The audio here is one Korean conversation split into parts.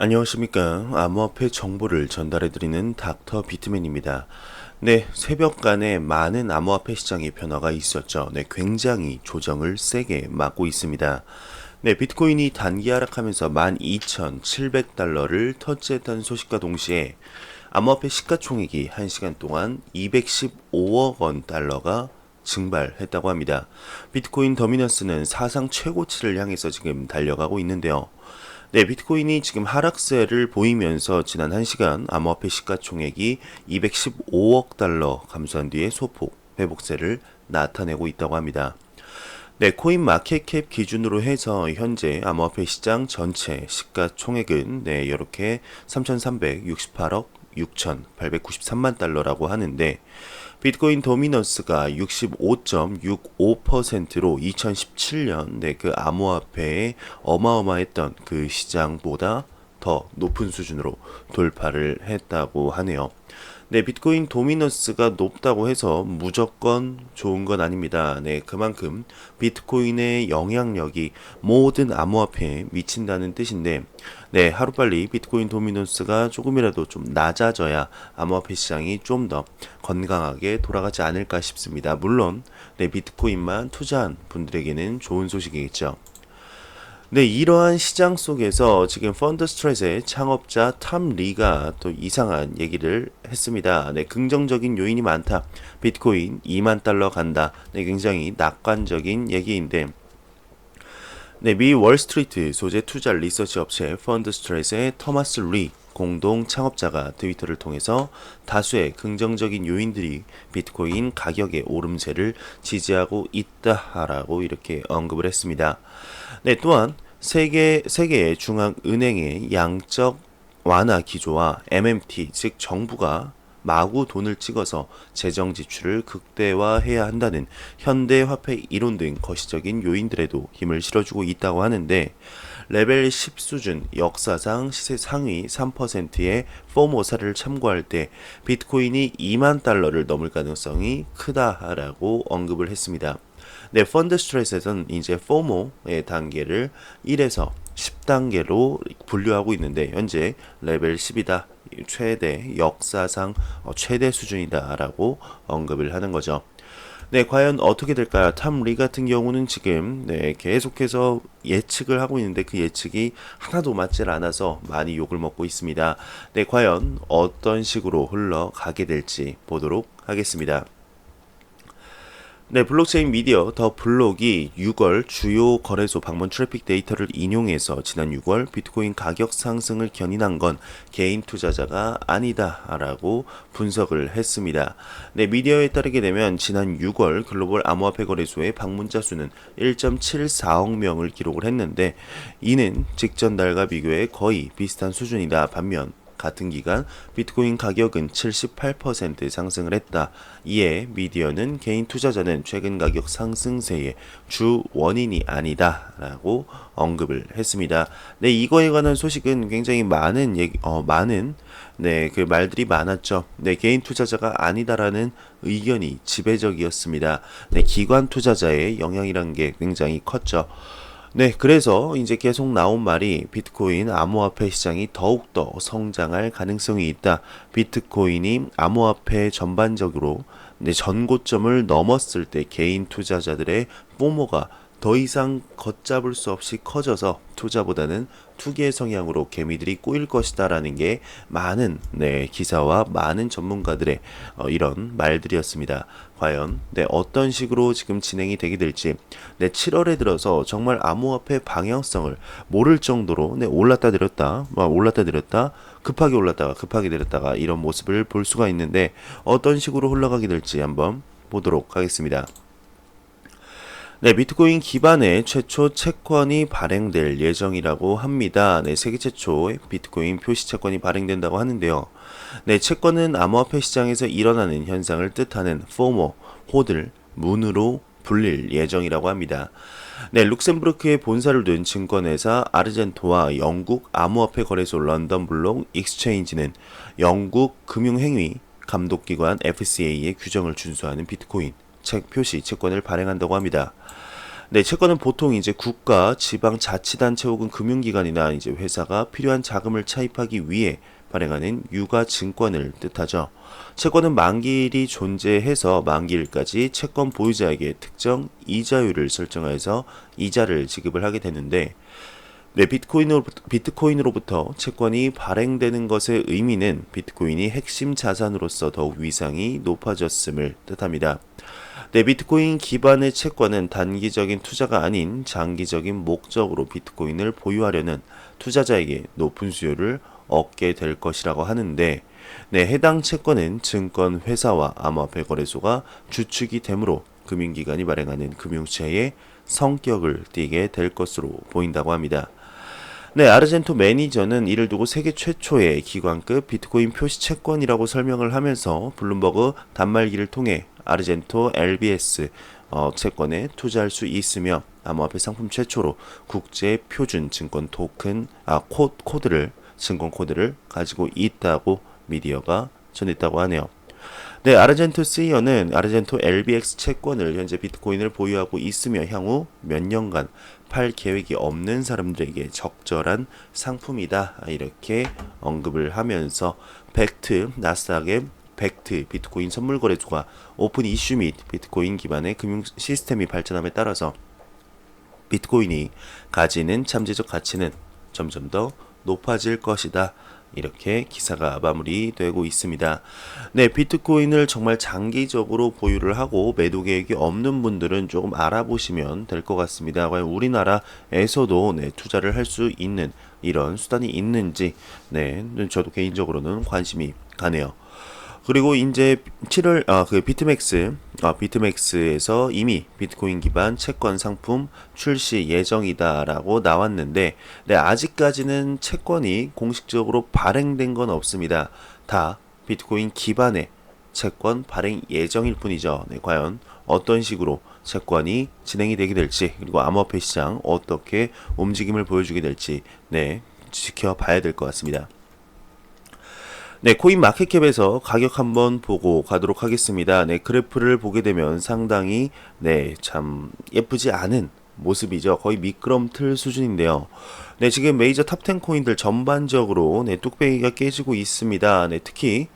안녕하십니까. 암호화폐 정보를 전달해드리는 닥터 비트맨입니다. 네, 새벽간에 많은 암호화폐 시장의 변화가 있었죠. 네, 굉장히 조정을 세게 맞고 있습니다. 네, 비트코인이 단기 하락하면서 12,700달러를 터치했다는 소식과 동시에 암호화폐 시가총액이 1시간 동안 215억 원 달러가 증발했다고 합니다. 비트코인 더미넌스는 사상 최고치를 향해서 지금 달려가고 있는데요. 네, 비트코인이 지금 하락세를 보이면서 지난 1시간 암호화폐 시가총액이 215억 달러 감소한 뒤에 소폭 회복세를 나타내고 있다고 합니다. 네, 코인 마켓캡 기준으로 해서 현재 암호화폐 시장 전체 시가총액은 네, 이렇게 3,368억 6,893만 달러라고 하는데 비트코인 도미넌스가 65.65%로 2017년 그 암호화폐의 어마어마했던 그 시장보다 더 높은 수준으로 돌파를 했다고 하네요. 네, 비트코인 도미넌스가 높다고 해서 무조건 좋은 건 아닙니다. 네, 그만큼 비트코인의 영향력이 모든 암호화폐에 미친다는 뜻인데, 네, 하루빨리 비트코인 도미넌스가 조금이라도 좀 낮아져야 암호화폐 시장이 좀 더 건강하게 돌아가지 않을까 싶습니다. 물론, 네, 비트코인만 투자한 분들에게는 좋은 소식이겠죠. 네, 이러한 시장 속에서 지금 펀드 스트레스의 창업자 탐 리가 또 이상한 얘기를 했습니다. 네, 긍정적인 요인이 많다. 비트코인 2만 달러 간다. 네, 굉장히 낙관적인 얘기인데, 네, 미 월스트리트 소재 투자 리서치 업체 펀드 스트레스의 토마스 리 공동 창업자가 트위터를 통해서 다수의 긍정적인 요인들이 비트코인 가격의 오름세를 지지하고 있다라고 이렇게 언급을 했습니다. 네, 또한 세계의 중앙은행의 양적 완화 기조와 MMT, 즉 정부가 마구 돈을 찍어서 재정 지출을 극대화해야 한다는 현대 화폐 이론 등 거시적인 요인들에도 힘을 실어주고 있다고 하는데 레벨 10 수준 역사상 시세 상위 3%의 포모 사를 참고할 때 비트코인이 2만 달러를 넘을 가능성이 크다라고 언급을 했습니다. 네, 펀드 스트레스에서는 이제 포모의 단계를 1에서 10단계로 분류하고 있는데 현재 레벨 10이다. 최대 역사상 최대 수준이다라고 언급을 하는 거죠. 네, 과연 어떻게 될까요? 탐 리 같은 경우는 지금 네, 계속해서 예측을 하고 있는데 그 예측이 하나도 맞질 않아서 많이 욕을 먹고 있습니다. 네, 과연 어떤 식으로 흘러가게 될지 보도록 하겠습니다. 네, 블록체인 미디어 더 블록이 6월 주요 거래소 방문 트래픽 데이터를 인용해서 지난 6월 비트코인 가격 상승을 견인한 건 개인 투자자가 아니다라고 분석을 했습니다. 네, 미디어에 따르게 되면 지난 6월 글로벌 암호화폐 거래소의 방문자 수는 1.74억 명을 기록을 했는데 이는 직전 달과 비교해 거의 비슷한 수준이다. 반면 같은 기간 비트코인 가격은 78% 상승을 했다. 이에 미디어는 개인 투자자는 최근 가격 상승세의 주 원인이 아니다라고 언급을 했습니다. 네, 이거에 관한 소식은 굉장히 많은 그 말들이 많았죠. 네, 개인 투자자가 아니다라는 의견이 지배적이었습니다. 네, 기관 투자자의 영향이란 게 굉장히 컸죠. 네, 그래서 이제 계속 나온 말이 비트코인 암호화폐 시장이 더욱더 성장할 가능성이 있다. 비트코인이 암호화폐 전반적으로 전고점을 넘었을 때 개인 투자자들의 포모가 더 이상 걷잡을 수 없이 커져서 투자보다는 투기의 성향으로 개미들이 꼬일 것이다라는 게 많은 기사와 많은 전문가들의 이런 말들이었습니다. 과연 어떤 식으로 지금 진행이 되게 될지 7월에 들어서 정말 암호화폐 방향성을 모를 정도로 올랐다 내렸다 올랐다 내렸다 급하게 올랐다가 급하게 내렸다가 이런 모습을 볼 수가 있는데 어떤 식으로 흘러가게 될지 한번 보도록 하겠습니다. 네, 비트코인 기반의 최초 채권이 발행될 예정이라고 합니다. 네, 세계 최초의 비트코인 표시 채권이 발행된다고 하는데요. 네, 채권은 암호화폐 시장에서 일어나는 현상을 뜻하는 포모, 호들, 문으로 불릴 예정이라고 합니다. 네, 룩셈부르크에 본사를 둔 증권회사 아르젠토와 영국 암호화폐 거래소 런던 블록 익스체인지는 영국 금융행위 감독기관 FCA의 규정을 준수하는 비트코인 표시 채권을 발행한다고 합니다. 네, 채권은 보통 이제 국가, 지방 자치단체 혹은 금융기관이나 이제 회사가 필요한 자금을 차입하기 위해 발행하는 유가 증권을 뜻하죠. 채권은 만기일이 존재해서 만기일까지 채권 보유자에게 특정 이자율을 설정하여서 이자를 지급을 하게 되는데, 네, 비트코인으로부터 채권이 발행되는 것의 의미는 비트코인이 핵심 자산으로서 더욱 위상이 높아졌음을 뜻합니다. 네, 비트코인 기반의 채권은 단기적인 투자가 아닌 장기적인 목적으로 비트코인을 보유하려는 투자자에게 높은 수요를 얻게 될 것이라고 하는데, 네, 해당 채권은 증권 회사와 암호화폐 거래소가 주축이 되므로 금융기관이 발행하는 금융체의 성격을 띠게 될 것으로 보인다고 합니다. 네, 아르젠토 매니저는 이를 두고 세계 최초의 기관급 비트코인 표시 채권이라고 설명을 하면서 블룸버그 단말기를 통해 아르젠토 LBS 채권에 투자할 수 있으며 암호화폐 상품 최초로 국제 표준 증권 증권 코드를 가지고 있다고 미디어가 전했다고 하네요. 네, 아르젠토 CEO는 아르젠토 LBX 채권을 현재 비트코인을 보유하고 있으며 향후 몇 년간 팔 계획이 없는 사람들에게 적절한 상품이다, 이렇게 언급을 하면서 나스닥의 벡트 비트코인 선물 거래소가 오픈 이슈 및 비트코인 기반의 금융 시스템이 발전함에 따라서 비트코인이 가지는 잠재적 가치는 점점 더 높아질 것이다, 이렇게 기사가 마무리되고 있습니다. 네, 비트코인을 정말 장기적으로 보유를 하고 매도 계획이 없는 분들은 조금 알아보시면 될 것 같습니다. 과연 우리나라에서도 투자를 할 수 있는 이런 수단이 있는지, 저도 개인적으로는 관심이 가네요. 그리고 이제 7월 비트맥스에서 이미 비트코인 기반 채권 상품 출시 예정이다라고 나왔는데, 아직까지는 채권이 공식적으로 발행된 건 없습니다. 다 비트코인 기반의 채권 발행 예정일 뿐이죠. 과연 어떤 식으로 채권이 진행이 되게 될지, 그리고 암호화폐 시장 어떻게 움직임을 보여주게 될지 지켜봐야 될 것 같습니다. 네, 코인 마켓캡에서 가격 한번 보고 가도록 하겠습니다. 네, 그래프를 보게 되면 상당히 참 예쁘지 않은 모습이죠. 거의 미끄럼틀 수준인데요. 네, 지금 메이저 탑10 코인들 전반적으로 뚝배기가 깨지고 있습니다. 특히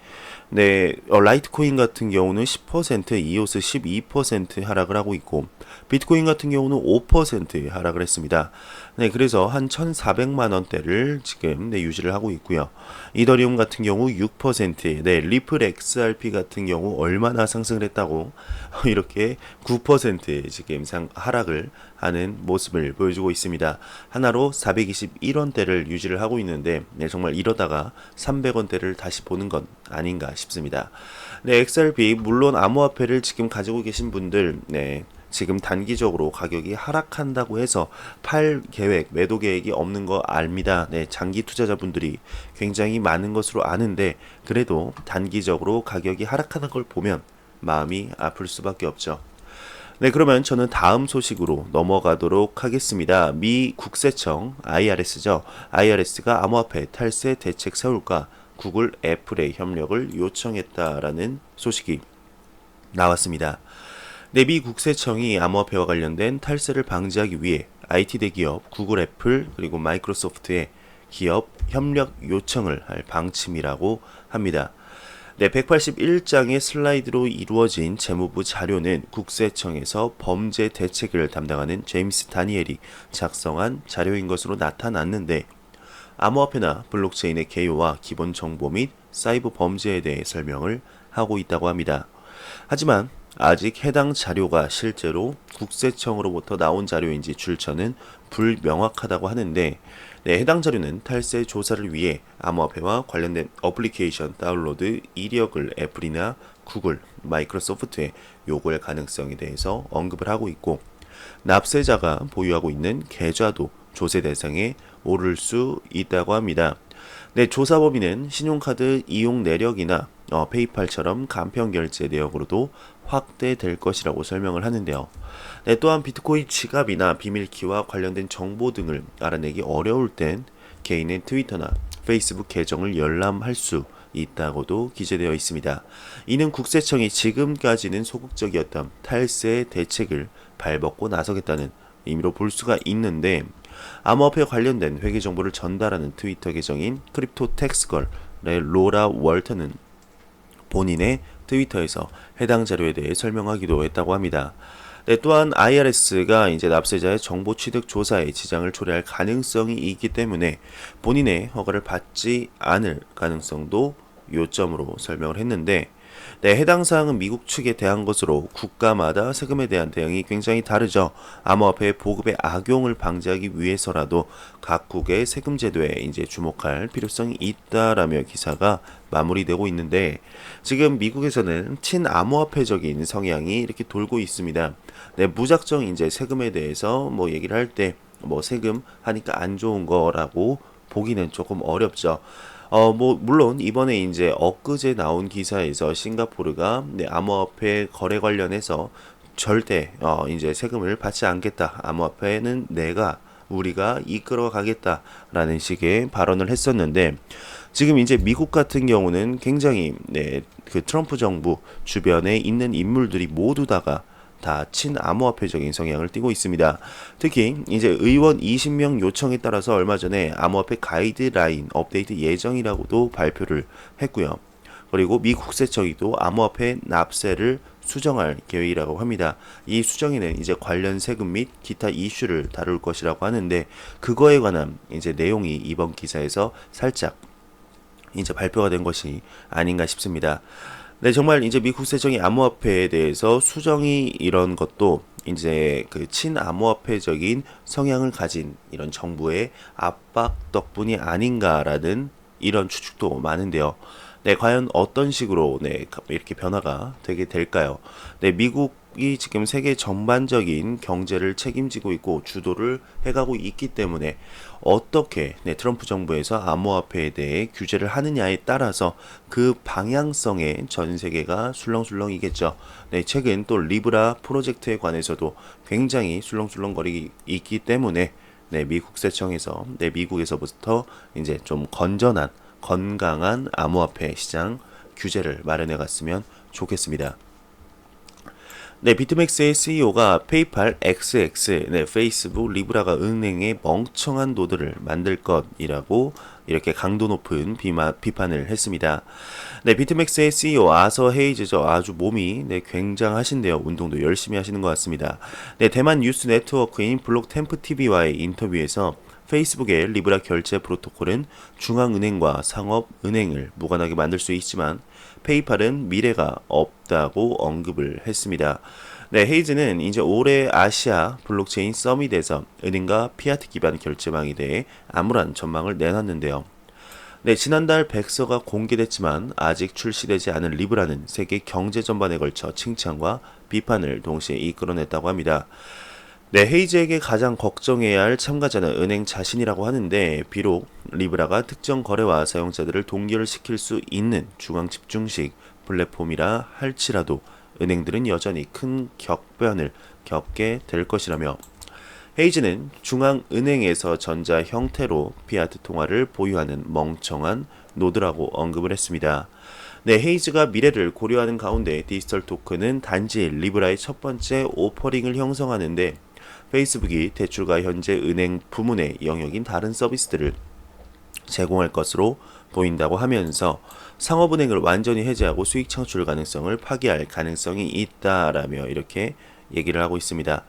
라이트코인 같은 경우는 10%, 이오스 12% 하락을 하고 있고, 비트코인 같은 경우는 5% 하락을 했습니다. 그래서 한 1,400만 원대를 지금 유지를 하고 있고요. 이더리움 같은 경우 6%, 리플 XRP 같은 경우 얼마나 상승을 했다고 이렇게 9% 지금 하락을 하는 모습을 보여주고 있습니다. 하나로 421원대를 유지를 하고 있는데, 정말 이러다가 300원대를 다시 보는 건 아닌가 싶습니다. XRP 물론 암호화폐를 지금 가지고 계신 분들 지금 단기적으로 가격이 하락한다고 해서 매도 계획이 없는 거 압니다. 장기 투자자분들이 굉장히 많은 것으로 아는데, 그래도 단기적으로 가격이 하락하는 걸 보면 마음이 아플 수밖에 없죠. 그러면 저는 다음 소식으로 넘어가도록 하겠습니다. 미 국세청 IRS죠. IRS가 암호화폐 탈세 대책 세울까 구글, 애플의 협력을 요청했다라는 소식이 나왔습니다. 미 국세청이 암호화폐와 관련된 탈세를 방지하기 위해 IT 대기업 구글, 애플, 그리고 마이크로소프트의 기업 협력 요청을 할 방침이라고 합니다. 181장의 슬라이드로 이루어진 재무부 자료는 국세청에서 범죄 대책을 담당하는 제임스 다니엘이 작성한 자료인 것으로 나타났는데, 암호화폐나 블록체인의 개요와 기본 정보 및 사이버 범죄에 대해 설명을 하고 있다고 합니다. 하지만 아직 해당 자료가 실제로 국세청으로부터 나온 자료인지 출처는 불명확하다고 하는데, 해당 자료는 탈세 조사를 위해 암호화폐와 관련된 어플리케이션 다운로드 이력을 애플이나 구글, 마이크로소프트에 요구할 가능성에 대해서 언급을 하고 있고, 납세자가 보유하고 있는 계좌도 조세 대상에 오를 수 있다고 합니다. 조사 범위는 신용카드 이용 내역이나 페이팔처럼 간편 결제 내역으로도 확대될 것이라고 설명을 하는데요. 또한 비트코인 지갑이나 비밀키와 관련된 정보 등을 알아내기 어려울 땐 개인의 트위터나 페이스북 계정을 열람할 수 있다고도 기재되어 있습니다. 이는 국세청이 지금까지는 소극적이었던 탈세 대책을 발벗고 나서겠다는 의미로 볼 수가 있는데 암호화폐 관련된 회계 정보를 전달하는 트위터 계정인 크립토텍스걸의 로라 월터는 본인의 트위터에서 해당 자료에 대해 설명하기도 했다고 합니다. 네, 또한 IRS가 이제 납세자의 정보 취득 조사에 지장을 초래할 가능성이 있기 때문에 본인의 허가를 받지 않을 가능성도 요점으로 설명을 했는데, 네, 해당 사항은 미국 측에 대한 것으로 국가마다 세금에 대한 대응이 굉장히 다르죠. 암호화폐 보급의 악용을 방지하기 위해서라도 각국의 세금 제도에 이제 주목할 필요성이 있다라며 기사가 마무리되고 있는데, 지금 미국에서는 친암호화폐적인 성향이 이렇게 돌고 있습니다. 네, 무작정 이제 세금에 대해서 뭐 얘기를 할 때 뭐 세금 하니까 안 좋은 거라고 보기는 조금 어렵죠. 뭐 물론 이번에 이제 엊그제 나온 기사에서 싱가포르가 네, 암호화폐 거래 관련해서 절대 이제 세금을 받지 않겠다. 암호화폐는 우리가 이끌어 가겠다라는 식의 발언을 했었는데, 지금 이제 미국 같은 경우는 굉장히 네, 그 트럼프 정부 주변에 있는 인물들이 모두 다 친암호화폐적인 성향을 띠고 있습니다. 특히 이제 의원 20명 요청에 따라서 얼마 전에 암호화폐 가이드라인 업데이트 예정이라고도 발표를 했고요. 그리고 미 국세청이도 암호화폐 납세를 수정할 계획이라고 합니다. 이 수정에는 이제 관련 세금 및 기타 이슈를 다룰 것이라고 하는데, 그거에 관한 이제 내용이 이번 기사에서 살짝 이제 발표가 된 것이 아닌가 싶습니다. 네, 정말 이제 미국 세청이 암호화폐에 대해서 수정이 이런 것도 이제 그 친암호화폐적인 성향을 가진 이런 정부의 압박 덕분이 아닌가라는 이런 추측도 많은데요. 네, 과연 어떤 식으로 네, 이렇게 변화가 되게 될까요? 네, 미국이 지금 세계 전반적인 경제를 책임지고 있고 주도를 해가고 있기 때문에 어떻게 네, 트럼프 정부에서 암호화폐에 대해 규제를 하느냐에 따라서 그 방향성에 전 세계가 술렁술렁이겠죠. 네, 최근 또 리브라 프로젝트에 관해서도 굉장히 술렁술렁거리기 있기 때문에 네, 미국 세청에서 네, 미국에서부터 이제 좀 건강한 암호화폐 시장 규제를 마련해 갔으면 좋겠습니다. 네, 비트맥스의 CEO가 페이팔, XX, 네, 페이스북, 리브라가 은행의 멍청한 노드를 만들 것이라고 이렇게 강도 높은 비판을 했습니다. 네, 비트맥스의 CEO 아서 헤이즈죠. 아주 몸이 네, 굉장하신데요. 운동도 열심히 하시는 것 같습니다. 네, 대만 뉴스 네트워크인 블록템프 TV와의 인터뷰에서 페이스북의 리브라 결제 프로토콜은 중앙은행과 상업은행을 무관하게 만들 수 있지만 페이팔은 미래가 없다고 언급을 했습니다. 네, 헤이즈는 이제 올해 아시아 블록체인 서밋에서 은행과 피아트 기반 결제망에 대해 암울한 전망을 내놨는데요. 네, 지난달 백서가 공개됐지만 아직 출시되지 않은 리브라는 세계 경제 전반에 걸쳐 칭찬과 비판을 동시에 이끌어냈다고 합니다. 네, 헤이즈에게 가장 걱정해야 할 참가자는 은행 자신이라고 하는데, 비록 리브라가 특정 거래와 사용자들을 동결시킬 수 있는 중앙 집중식 플랫폼이라 할지라도 은행들은 여전히 큰 격변을 겪게 될 것이라며, 헤이즈는 중앙은행에서 전자 형태로 피아트 통화를 보유하는 멍청한 노드라고 언급을 했습니다. 네, 헤이즈가 미래를 고려하는 가운데 디지털 토큰은 단지 리브라의 첫 번째 오퍼링을 형성하는데, 페이스북이 대출과 현재 은행 부문의 영역인 다른 서비스들을 제공할 것으로 보인다고 하면서 상업은행을 완전히 해제하고 수익 창출 가능성을 파기할 가능성이 있다라며 이렇게 얘기를 하고 있습니다.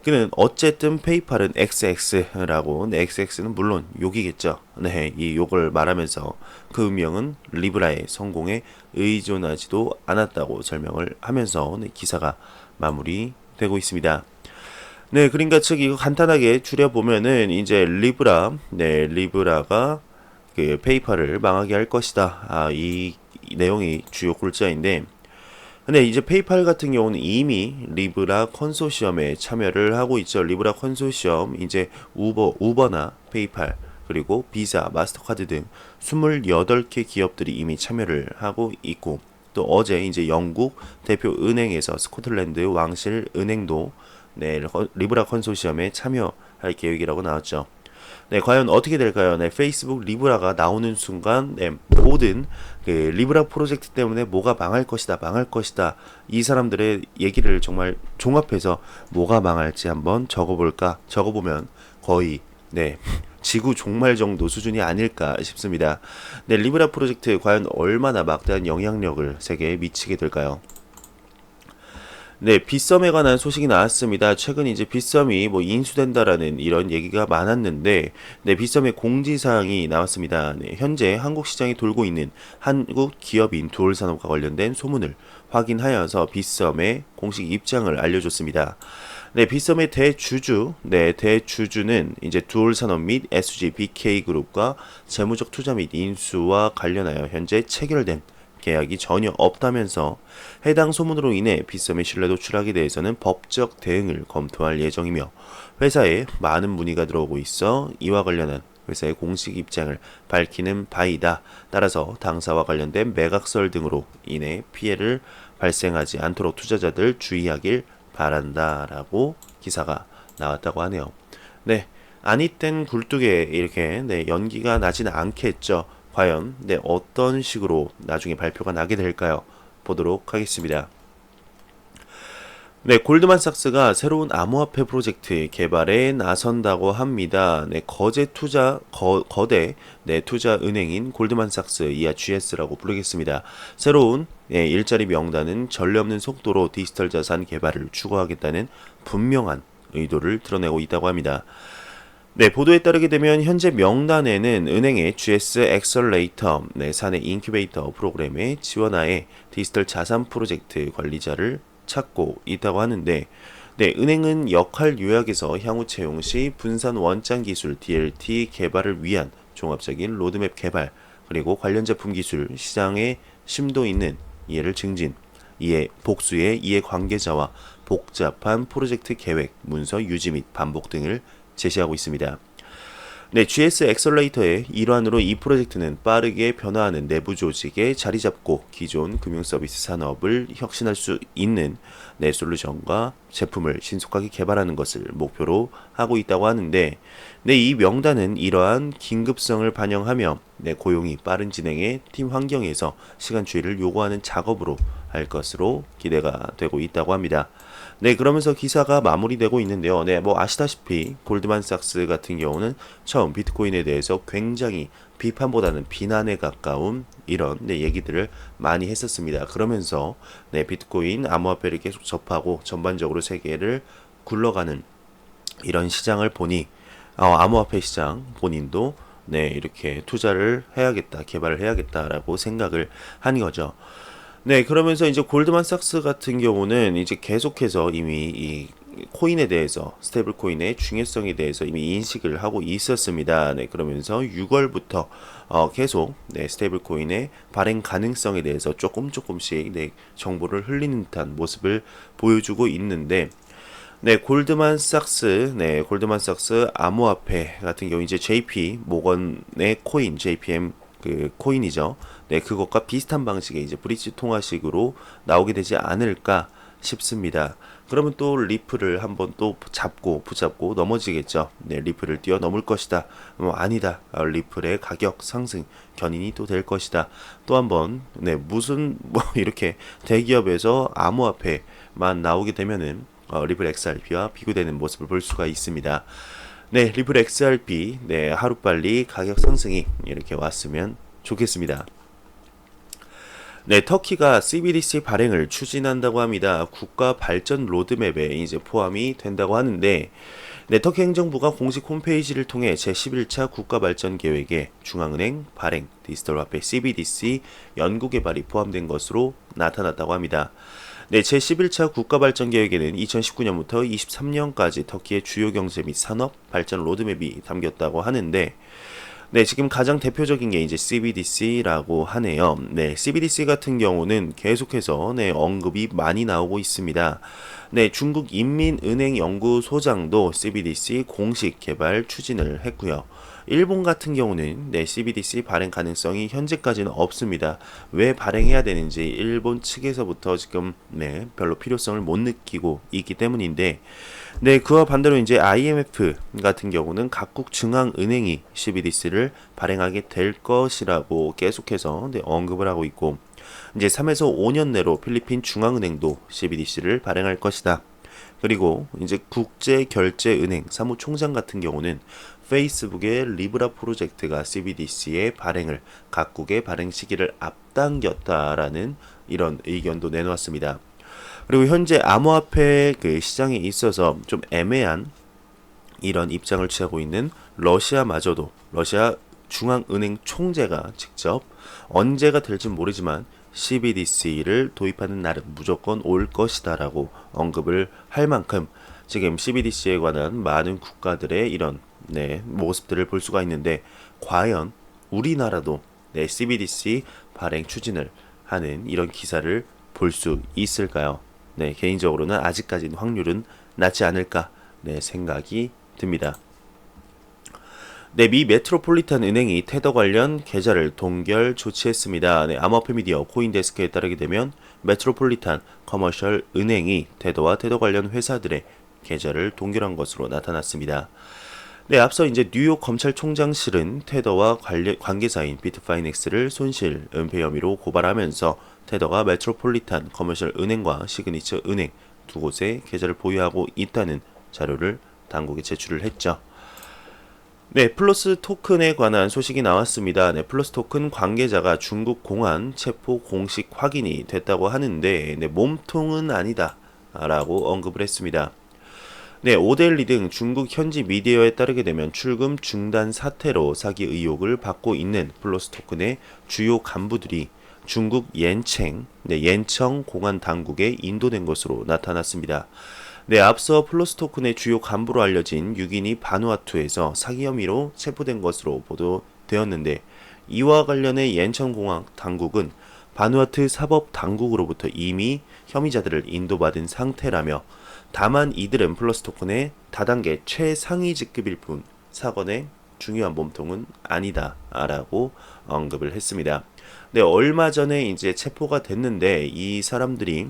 그는 어쨌든 페이팔은 XX라고, 네, XX는 물론 욕이겠죠. 네, 이 욕을 말하면서 그 운명은 리브라의 성공에 의존하지도 않았다고 설명을 하면서 네, 기사가 마무리되고 있습니다. 네, 그러니까 즉 이거 간단하게 줄여보면은 이제 리브라가 그 페이팔을 망하게 할 것이다. 이 내용이 주요 골자인데, 근데 이제 페이팔 같은 경우는 이미 리브라 컨소시엄에 참여를 하고 있죠. 리브라 컨소시엄 이제 우버나 페이팔 그리고 비자, 마스터카드 등 28개 기업들이 이미 참여를 하고 있고, 또 어제 이제 영국 대표 은행에서 스코틀랜드 왕실 은행도 네, 리브라 컨소시엄에 참여할 계획이라고 나왔죠. 네, 과연 어떻게 될까요? 네, 페이스북 리브라가 나오는 순간, 네, 모든 그 리브라 프로젝트 때문에 뭐가 망할 것이다, 망할 것이다. 이 사람들의 얘기를 정말 종합해서 뭐가 망할지 한번 적어볼까? 적어보면 거의, 네, 지구 종말 정도 수준이 아닐까 싶습니다. 네, 리브라 프로젝트 과연 얼마나 막대한 영향력을 세계에 미치게 될까요? 네, 빗썸에 관한 소식이 나왔습니다. 최근 이제 빗썸이 뭐 인수된다라는 이런 얘기가 많았는데, 네, 빗썸의 공지사항이 나왔습니다. 네, 현재 한국 시장에 돌고 있는 한국 기업인 두올산업과 관련된 소문을 확인하여서 빗썸의 공식 입장을 알려줬습니다. 네, 빗썸의 대주주는 이제 두올산업 및 SG BK그룹과 재무적 투자 및 인수와 관련하여 현재 체결된 계약이 전혀 없다면서 해당 소문으로 인해 빗썸의 신뢰도 추락에 대해서는 법적 대응을 검토할 예정이며 회사에 많은 문의가 들어오고 있어 이와 관련한 회사의 공식 입장을 밝히는 바이다. 따라서 당사와 관련된 매각설 등으로 인해 피해를 발생하지 않도록 투자자들 주의하길 바란다라고 기사가 나왔다고 하네요. 네, 아니 땐 굴뚝에 이렇게 네, 연기가 나지는 않겠죠. 과연 네, 어떤 식으로 나중에 발표가 나게 될까요? 보도록 하겠습니다. 네, 골드만삭스가 새로운 암호화폐 프로젝트 개발에 나선다고 합니다. 네, 거대 네, 투자 은행인 골드만삭스 이하 GS라고 부르겠습니다. 새로운 네, 일자리 명단은 전례 없는 속도로 디지털 자산 개발을 추구하겠다는 분명한 의도를 드러내고 있다고 합니다. 네, 보도에 따르게 되면 현재 명단에는 은행의 GS 엑셀레이터, 네, 사내 인큐베이터 프로그램에 지원하에 디지털 자산 프로젝트 관리자를 찾고 있다고 하는데, 네, 은행은 역할 요약에서 향후 채용 시 분산 원장 기술 DLT 개발을 위한 종합적인 로드맵 개발, 그리고 관련 제품 기술 시장에 심도 있는 이해를 증진, 복수의 이해 관계자와 복잡한 프로젝트 계획, 문서 유지 및 반복 등을 제시하고 있습니다. 네, GS 엑셀레이터의 일환으로 이 프로젝트는 빠르게 변화하는 내부 조직에 자리 잡고 기존 금융 서비스 산업을 혁신할 수 있는 네, 솔루션과 제품을 신속하게 개발하는 것을 목표로 하고 있다고 하는데, 네, 이 명단은 이러한 긴급성을 반영하며 네, 고용이 빠른 진행의 팀 환경에서 시간주의를 요구하는 작업으로 할 것으로 기대가 되고 있다고 합니다. 네, 그러면서 기사가 마무리되고 있는데요. 네, 뭐 아시다시피 골드만삭스 같은 경우는 처음 비트코인에 대해서 굉장히 비판보다는 비난에 가까운 이런 네, 얘기들을 많이 했었습니다. 그러면서 네, 비트코인 암호화폐를 계속 접하고 전반적으로 세계를 굴러가는 이런 시장을 보니 암호화폐 시장 본인도 네, 이렇게 투자를 해야겠다, 개발을 해야겠다라고 생각을 한 거죠. 네, 그러면서 이제 골드만삭스 같은 경우는 이제 계속해서 이미 이 코인에 대해서 스테이블 코인의 중요성에 대해서 이미 인식을 하고 있었습니다. 네, 그러면서 6월부터 계속 네, 스테이블 코인의 발행 가능성에 대해서 조금씩 네, 정보를 흘리는 듯한 모습을 보여주고 있는데, 네, 골드만삭스 암호화폐 같은 경우 이제 JP 모건의 코인 JPM 그 코인이죠. 네, 그것과 비슷한 방식의 이제 브릿지 통화식으로 나오게 되지 않을까 싶습니다. 그러면 또 리플을 한번 또 붙잡고 넘어지겠죠. 네, 리플을 뛰어넘을 것이다. 아니다. 리플의 가격 상승 견인이 또 될 것이다. 또 한번 네, 무슨 뭐 이렇게 대기업에서 암호화폐만 나오게 되면은 리플 XRP와 비교되는 모습을 볼 수가 있습니다. 네, 리플 XRP 네, 하루빨리 가격 상승이 이렇게 왔으면 좋겠습니다. 네, 터키가 CBDC 발행을 추진한다고 합니다. 국가 발전 로드맵에 이제 포함이 된다고 하는데, 네, 터키 행정부가 공식 홈페이지를 통해 제11차 국가 발전 계획에 중앙은행 발행 디지털 화폐 CBDC 연구 개발이 포함된 것으로 나타났다고 합니다. 네, 제11차 국가 발전 계획에는 2019년부터 23년까지 터키의 주요 경제 및 산업 발전 로드맵이 담겼다고 하는데, 네, 지금 가장 대표적인 게 이제 CBDC라고 하네요. 네, CBDC 같은 경우는 계속해서 네, 언급이 많이 나오고 있습니다. 네, 중국 인민은행 연구소장도 CBDC 공식 개발 추진을 했고요. 일본 같은 경우는 CBDC 발행 가능성이 현재까지는 없습니다. 왜 발행해야 되는지 일본 측에서부터 지금 별로 필요성을 못 느끼고 있기 때문인데, 그와 반대로 이제 IMF 같은 경우는 각국 중앙은행이 CBDC를 발행하게 될 것이라고 계속해서 언급을 하고 있고, 이제 3에서 5년 내로 필리핀 중앙은행도 CBDC를 발행할 것이다. 그리고 이제 국제결제은행 사무총장 같은 경우는 페이스북의 리브라 프로젝트가 CBDC의 발행을 각국의 발행 시기를 앞당겼다라는 이런 의견도 내놓았습니다. 그리고 현재 암호화폐 그 시장에 있어서 좀 애매한 이런 입장을 취하고 있는 러시아마저도 러시아 중앙은행 총재가 직접 언제가 될지 모르지만 CBDC를 도입하는 날은 무조건 올 것이다라고 언급을 할 만큼 지금 CBDC에 관한 많은 국가들의 이런 모습들을 볼 수가 있는데, 과연 우리나라도 CBDC 발행 추진을 하는 이런 기사를 볼 수 있을까요? 개인적으로는 아직까지는 확률은 낮지 않을까 생각이 듭니다. 미 메트로폴리탄 은행이 테더 관련 계좌를 동결 조치했습니다. 암호화폐 미디어 코인데스크에 따르게 되면 메트로폴리탄 커머셜 은행이 테더와 테더 관련 회사들의 계좌를 동결한 것으로 나타났습니다. 앞서 이제 뉴욕 검찰총장실은 테더와 관계사인 비트파이넥스를 손실, 은폐 혐의로 고발하면서 테더가 메트로폴리탄 커머셜 은행과 시그니처 은행 두 곳에 계좌를 보유하고 있다는 자료를 당국에 제출을 했죠. 플러스 토큰에 관한 소식이 나왔습니다. 플러스 토큰 관계자가 중국 공안 체포 공식 확인이 됐다고 하는데 몸통은 아니다 라고 언급을 했습니다. 오데일리 등 중국 현지 미디어에 따르게 되면 출금 중단 사태로 사기 의혹을 받고 있는 플러스 토큰의 주요 간부들이 중국 옌청 공안 당국에 인도된 것으로 나타났습니다. 앞서 플러스 토큰의 주요 간부로 알려진 6인이 바누아투에서 사기 혐의로 체포된 것으로 보도되었는데, 이와 관련해 옌청 공안 당국은 바누아투 사법 당국으로부터 이미 혐의자들을 인도받은 상태라며, 다만 이들은 플러스 토큰의 다단계 최상위 직급일 뿐 사건의 중요한 몸통은 아니다라고 언급을 했습니다. 얼마 전에 이제 체포가 됐는데 이 사람들이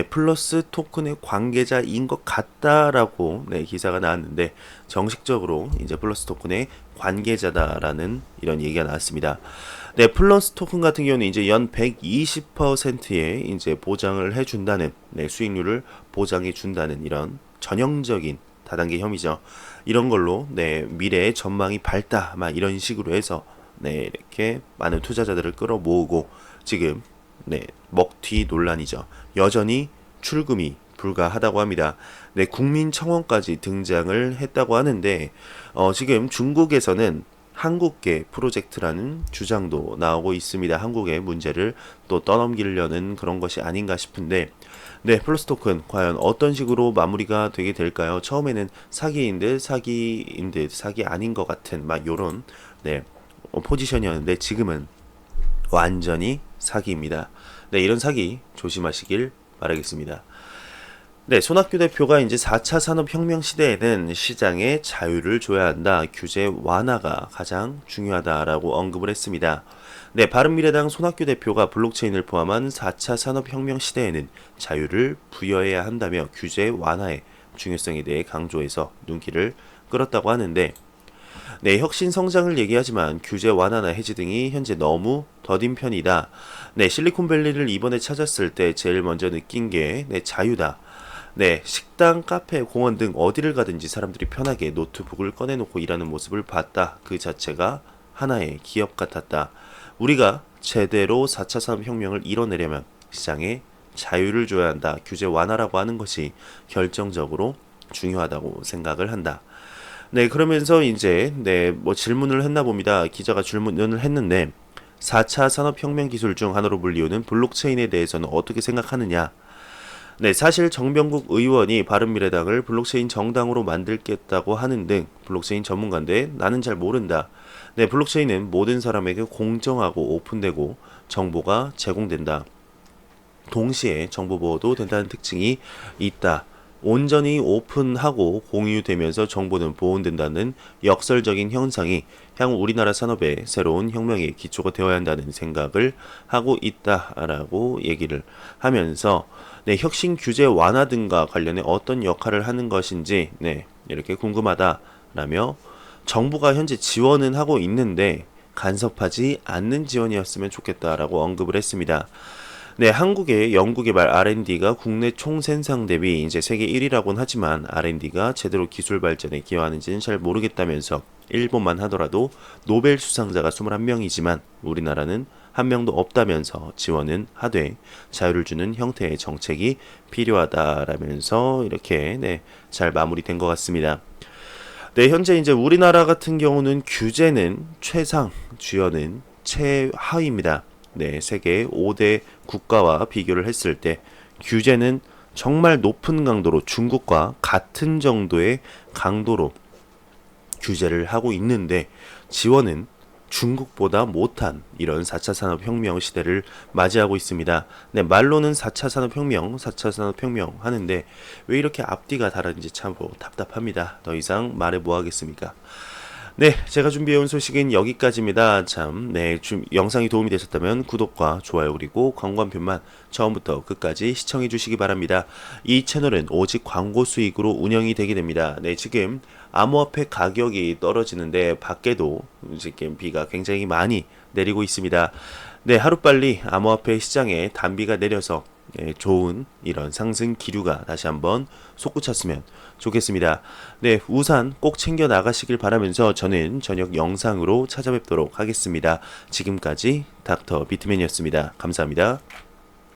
플러스 토큰의 관계자인 것 같다라고 기사가 나왔는데, 정식적으로 이제 플러스 토큰의 관계자다라는 이런 얘기가 나왔습니다. 플러스 토큰 같은 경우는 이제 연 120%의 이제 보장을 해준다는 수익률을 보장해 준다는 이런 전형적인 다단계 혐의죠. 이런 걸로 미래의 전망이 밝다 막 이런 식으로 해서 이렇게 많은 투자자들을 끌어모으고 지금 먹튀 논란이죠. 여전히 출금이 불가하다고 합니다. 국민청원까지 등장을 했다고 하는데 지금 중국에서는 한국계 프로젝트라는 주장도 나오고 있습니다. 한국의 문제를 또 떠넘기려는 그런 것이 아닌가 싶은데, 플러스 토큰 과연 어떤 식으로 마무리가 되게 될까요? 처음에는 사기인 듯 사기 아닌 것 같은 막 요런 포지션이었는데 지금은 완전히 사기입니다. 이런 사기 조심하시길 바라겠습니다. 손학규 대표가 이제 4차 산업혁명 시대에는 시장에 자유를 줘야 한다. 규제 완화가 가장 중요하다라고 언급을 했습니다. 바른미래당 손학규 대표가 블록체인을 포함한 4차 산업혁명 시대에는 자유를 부여해야 한다며 규제 완화의 중요성에 대해 강조해서 눈길을 끌었다고 하는데, 혁신 성장을 얘기하지만 규제 완화나 해지 등이 현재 너무 더딘 편이다. 실리콘밸리를 이번에 찾았을 때 제일 먼저 느낀 게 자유다. 식당, 카페, 공원 등 어디를 가든지 사람들이 편하게 노트북을 꺼내놓고 일하는 모습을 봤다. 그 자체가 하나의 기업 같았다. 우리가 제대로 4차 산업혁명을 이뤄내려면 시장에 자유를 줘야 한다. 규제 완화라고 하는 것이 결정적으로 중요하다고 생각을 한다. 그러면서 이제 질문을 했나 봅니다. 기자가 질문을 했는데 4차 산업혁명 기술 중 하나로 불리우는 블록체인에 대해서는 어떻게 생각하느냐? 사실 정병국 의원이 바른미래당을 블록체인 정당으로 만들겠다고 하는 등 블록체인 전문가인데 나는 잘 모른다. 블록체인은 모든 사람에게 공정하고 오픈되고 정보가 제공된다. 동시에 정보 보호도 된다는 특징이 있다. 온전히 오픈하고 공유되면서 정보는 보온된다는 역설적인 현상이 향후 우리나라 산업의 새로운 혁명의 기초가 되어야 한다는 생각을 하고 있다라고 얘기를 하면서 네, 혁신 규제 완화 등과 관련해 어떤 역할을 하는 것인지 네, 이렇게 궁금하다라며 정부가 현재 지원은 하고 있는데 간섭하지 않는 지원이었으면 좋겠다라고 언급을 했습니다. 네, 한국의 연구개발 R&D가 국내 총생산 대비 이제 세계 1위라고는 하지만 R&D가 제대로 기술 발전에 기여하는지는 잘 모르겠다면서 일본만 하더라도 노벨 수상자가 21명이지만 우리나라는 한 명도 없다면서 지원은 하되 자유를 주는 형태의 정책이 필요하다라면서 이렇게 네, 잘 마무리된 것 같습니다. 네, 현재 이제 우리나라 같은 경우는 규제는 최상, 주연은 최하위입니다. 네, 세계 5대 국가와 비교를 했을 때 규제는 정말 높은 강도로 중국과 같은 정도의 강도로 규제를 하고 있는데 지원은 중국보다 못한 이런 4차 산업혁명 시대를 맞이하고 있습니다. 네, 말로는 4차 산업혁명, 4차 산업혁명 하는데 왜 이렇게 앞뒤가 다른지 참 답답합니다. 더 이상 말해 뭐 하겠습니까? 네, 제가 준비해온 소식은 여기까지입니다. 참, 네, 영상이 도움이 되셨다면 구독과 좋아요 그리고 광고 한 편만 처음부터 끝까지 시청해 주시기 바랍니다. 이 채널은 오직 광고 수익으로 운영이 되게 됩니다. 네, 지금 암호화폐 가격이 떨어지는데 밖에도 지금 비가 굉장히 많이 내리고 있습니다. 네, 하루빨리 암호화폐 시장에 단비가 내려서 네, 좋은 이런 상승 기류가 다시 한번 솟구쳤으면 좋겠습니다. 네, 우산 꼭 챙겨 나가시길 바라면서 저는 저녁 영상으로 찾아뵙도록 하겠습니다. 지금까지 닥터 비트맨이었습니다. 감사합니다.